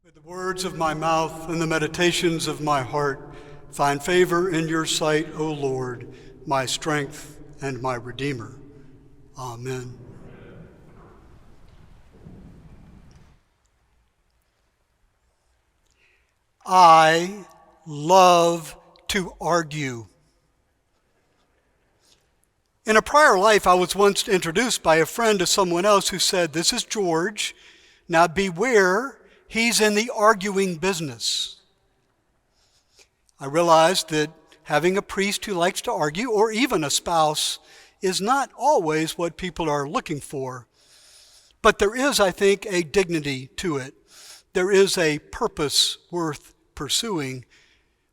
May the words of my mouth and the meditations of my heart find favor in your sight, O Lord, my strength and my Redeemer. Amen. I love to argue. In a prior life, I was once introduced by a friend to someone else who said, "This is George. Now beware, he's in the arguing business." I realized that having a priest who likes to argue, or even a spouse, is not always what people are looking for. But there is, I think, a dignity to it. There is a purpose worth pursuing.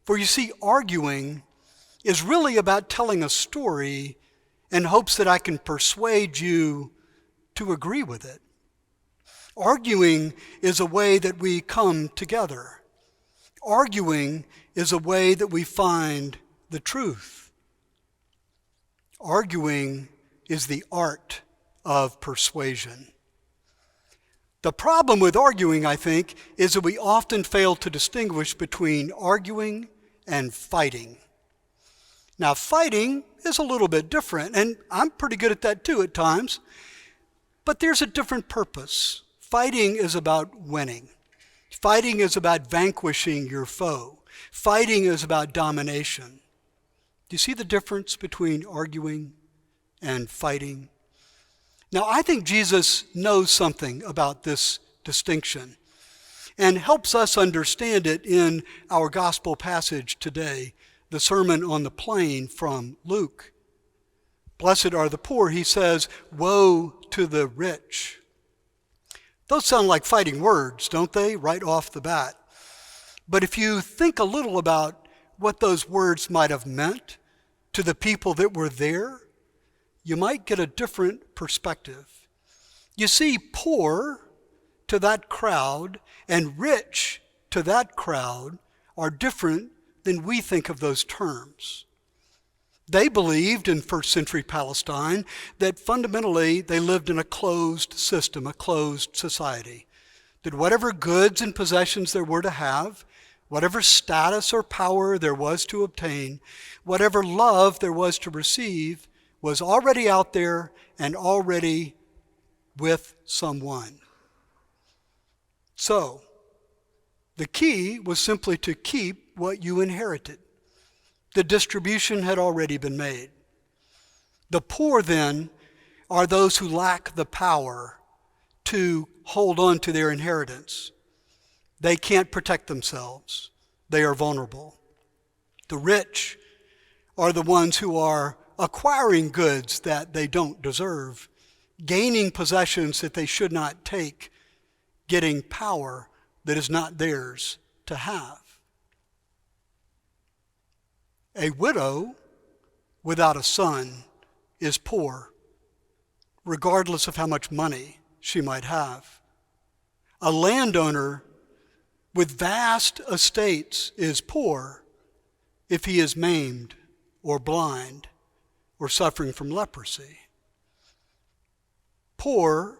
For you see, arguing is really about telling a story in hopes that I can persuade you to agree with it. Arguing is a way that we come together. Arguing is a way that we find the truth. Arguing is the art of persuasion. The problem with arguing, I think, is that we often fail to distinguish between arguing and fighting. Now, fighting is a little bit different, and I'm pretty good at that too at times, but there's a different purpose. Fighting is about winning. Fighting is about vanquishing your foe. Fighting is about domination. Do you see the difference between arguing and fighting? Now, I think Jesus knows something about this distinction and helps us understand it in our gospel passage today, the Sermon on the Plain from Luke. Blessed are the poor, he says, woe to the rich. Those sound like fighting words, don't they, right off the bat? But if you think a little about what those words might have meant to the people that were there, you might get a different perspective. You see, poor to that crowd and rich to that crowd are different than we think of those terms. They believed in first century Palestine that fundamentally they lived in a closed system, a closed society. That whatever goods and possessions there were to have, whatever status or power there was to obtain, whatever love there was to receive, was already out there and already with someone. So, the key was simply to keep what you inherited. The distribution had already been made. The poor, then, are those who lack the power to hold on to their inheritance. They can't protect themselves. They are vulnerable. The rich are the ones who are acquiring goods that they don't deserve, gaining possessions that they should not take, getting power that is not theirs to have. A widow without a son is poor, regardless of how much money she might have. A landowner with vast estates is poor if he is maimed or blind or suffering from leprosy. Poor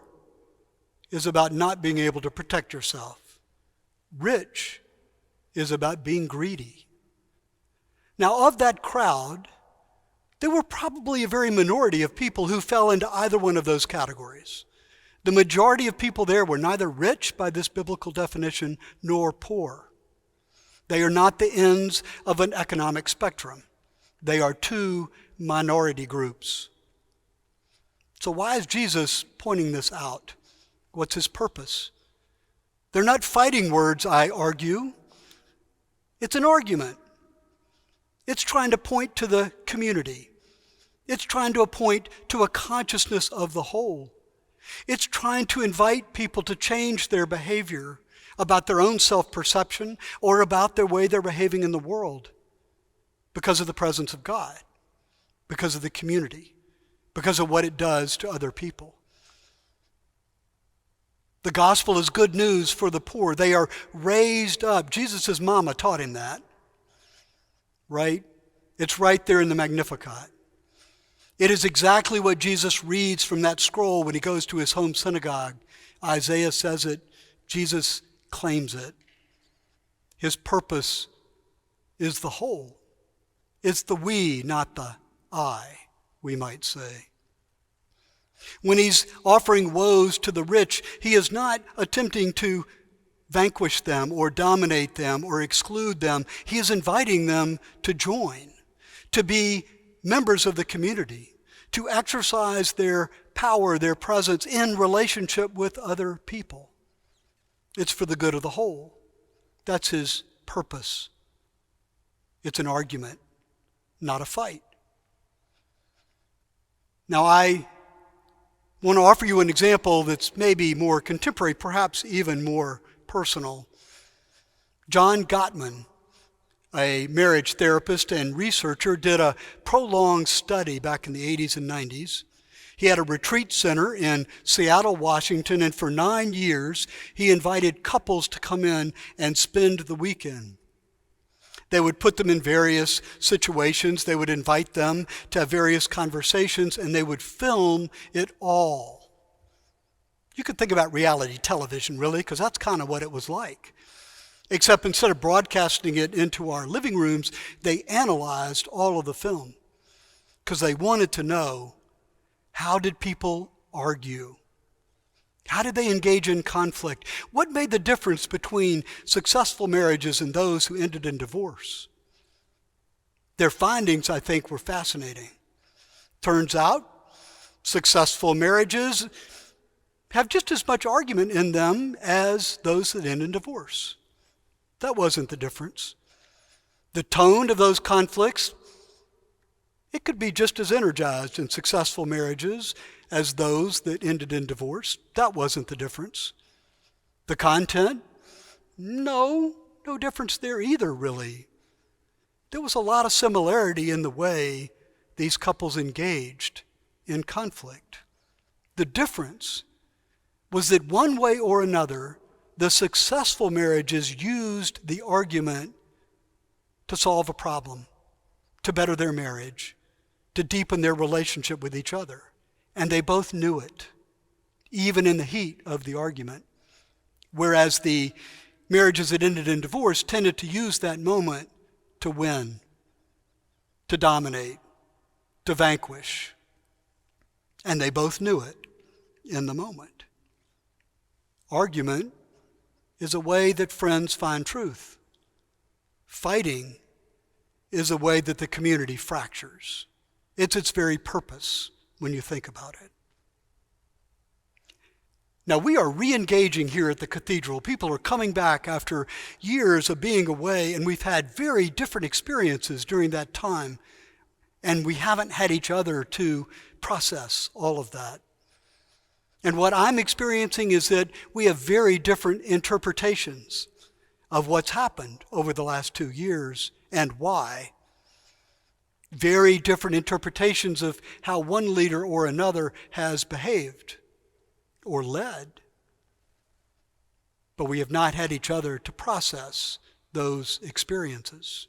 is about not being able to protect yourself. Rich is about being greedy. Now, of that crowd, there were probably a very minority of people who fell into either one of those categories. The majority of people there were neither rich by this biblical definition nor poor. They are not the ends of an economic spectrum. They are two minority groups. So why is Jesus pointing this out? What's his purpose? They're not fighting words, I argue. It's an argument. It's trying to point to the community. It's trying to point to a consciousness of the whole. It's trying to invite people to change their behavior about their own self-perception or about their way they're behaving in the world because of the presence of God, because of the community, because of what it does to other people. The gospel is good news for the poor. They are raised up. Jesus' mama taught him that. Right? It's right there in the Magnificat. It is exactly what Jesus reads from that scroll when he goes to his home synagogue. Isaiah says it. Jesus claims it. His purpose is the whole. It's the we, not the I, we might say. When he's offering woes to the rich, he is not attempting to vanquish them or dominate them or exclude them. He is inviting them to join, to be members of the community, to exercise their power, their presence in relationship with other people. It's for the good of the whole. That's his purpose. It's an argument, not a fight. Now, I want to offer you an example that's maybe more contemporary, perhaps even more personal. John Gottman, a marriage therapist and researcher, did a prolonged study back in the 80s and 90s. He had a retreat center in Seattle, Washington, and for 9 years, he invited couples to come in and spend the weekend. They would put them in various situations. They would invite them to have various conversations, and they would film it all. You could think about reality television, really, because that's kind of what it was like. Except instead of broadcasting it into our living rooms, they analyzed all of the film because they wanted to know, how did people argue? How did they engage in conflict? What made the difference between successful marriages and those who ended in divorce? Their findings, I think, were fascinating. Turns out, successful marriages have just as much argument in them as those that end in divorce. That wasn't the difference. The tone of those conflicts, it could be just as energized in successful marriages as those that ended in divorce. That wasn't the difference. The content? No difference there either, really. There was a lot of similarity in the way these couples engaged in conflict. The difference was that one way or another, the successful marriages used the argument to solve a problem, to better their marriage, to deepen their relationship with each other. And they both knew it, even in the heat of the argument. Whereas the marriages that ended in divorce tended to use that moment to win, to dominate, to vanquish. And they both knew it in the moment. Argument is a way that friends find truth. Fighting is a way that the community fractures. It's its very purpose when you think about it. Now, we are re-engaging here at the cathedral. People are coming back after years of being away, and we've had very different experiences during that time, and we haven't had each other to process all of that. And what I'm experiencing is that we have very different interpretations of what's happened over the last 2 years and why. Very different interpretations of how one leader or another has behaved or led. But we have not had each other to process those experiences.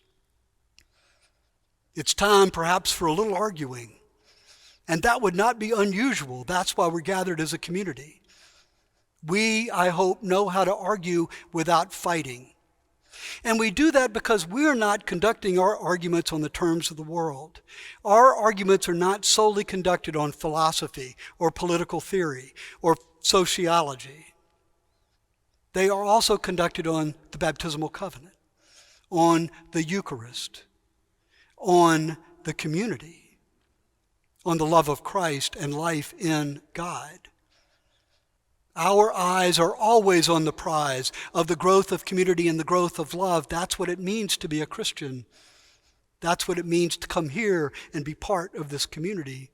It's time perhaps for a little arguing. And that would not be unusual. That's why we're gathered as a community. We, I hope, know how to argue without fighting. And we do that because we're not conducting our arguments on the terms of the world. Our arguments are not solely conducted on philosophy or political theory or sociology. They are also conducted on the baptismal covenant, on the Eucharist, on the community, on the love of Christ and life in God. Our eyes are always on the prize of the growth of community and the growth of love. That's what it means to be a Christian. That's what it means to come here and be part of this community.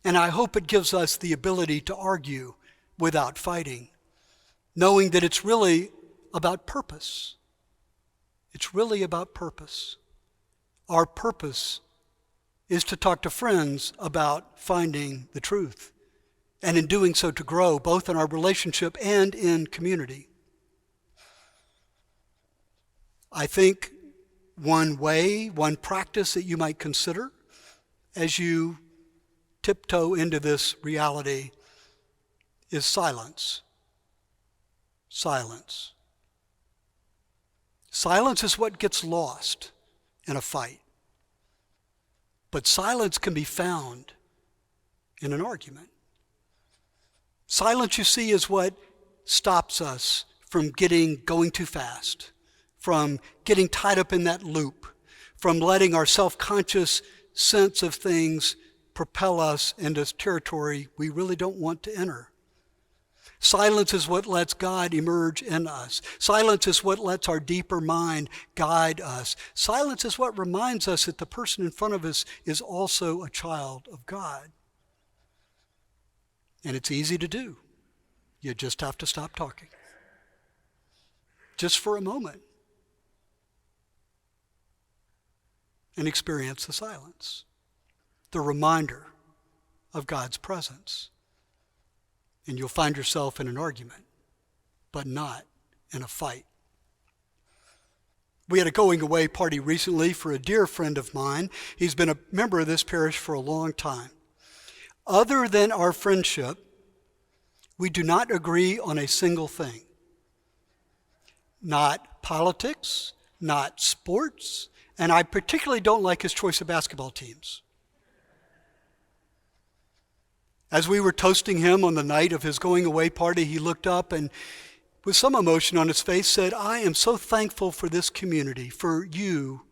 And I hope it gives us the ability to argue without fighting, knowing that it's really about purpose. It's really about purpose. Our purpose is to talk to friends about finding the truth, and in doing so to grow both in our relationship and in community. I think one way, one practice that you might consider as you tiptoe into this reality is silence. Silence. Silence is what gets lost in a fight. But silence can be found in an argument. Silence, you see, is what stops us from going too fast, from getting tied up in that loop, from letting our self-conscious sense of things propel us into territory we really don't want to enter. Silence is what lets God emerge in us. Silence is what lets our deeper mind guide us. Silence is what reminds us that the person in front of us is also a child of God. And it's easy to do. You just have to stop talking. Just for a moment. And experience the silence. The reminder of God's presence. And you'll find yourself in an argument, but not in a fight. We had a going away party recently for a dear friend of mine. He's been a member of this parish for a long time. Other than our friendship, we do not agree on a single thing. Not politics, not sports, and I particularly don't like his choice of basketball teams. As we were toasting him on the night of his going away party, he looked up and with some emotion on his face said, "I am so thankful for this community, for you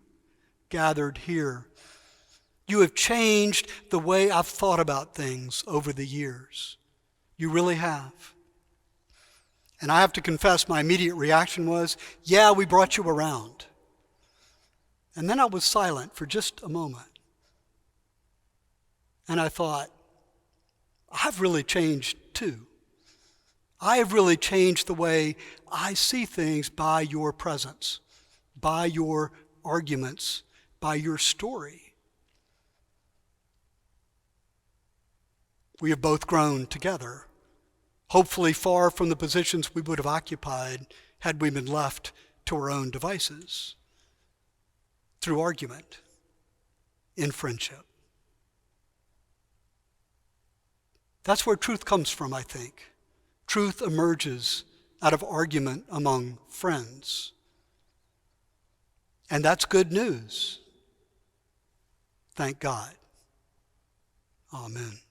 gathered here. You have changed the way I've thought about things over the years. You really have." And I have to confess, my immediate reaction was, "Yeah, we brought you around." And then I was silent for just a moment. And I thought, I've really changed too. I have really changed the way I see things by your presence, by your arguments, by your story. We have both grown together, hopefully far from the positions we would have occupied had we been left to our own devices, through argument, in friendship. That's where truth comes from, I think. Truth emerges out of argument among friends. And that's good news. Thank God. Amen.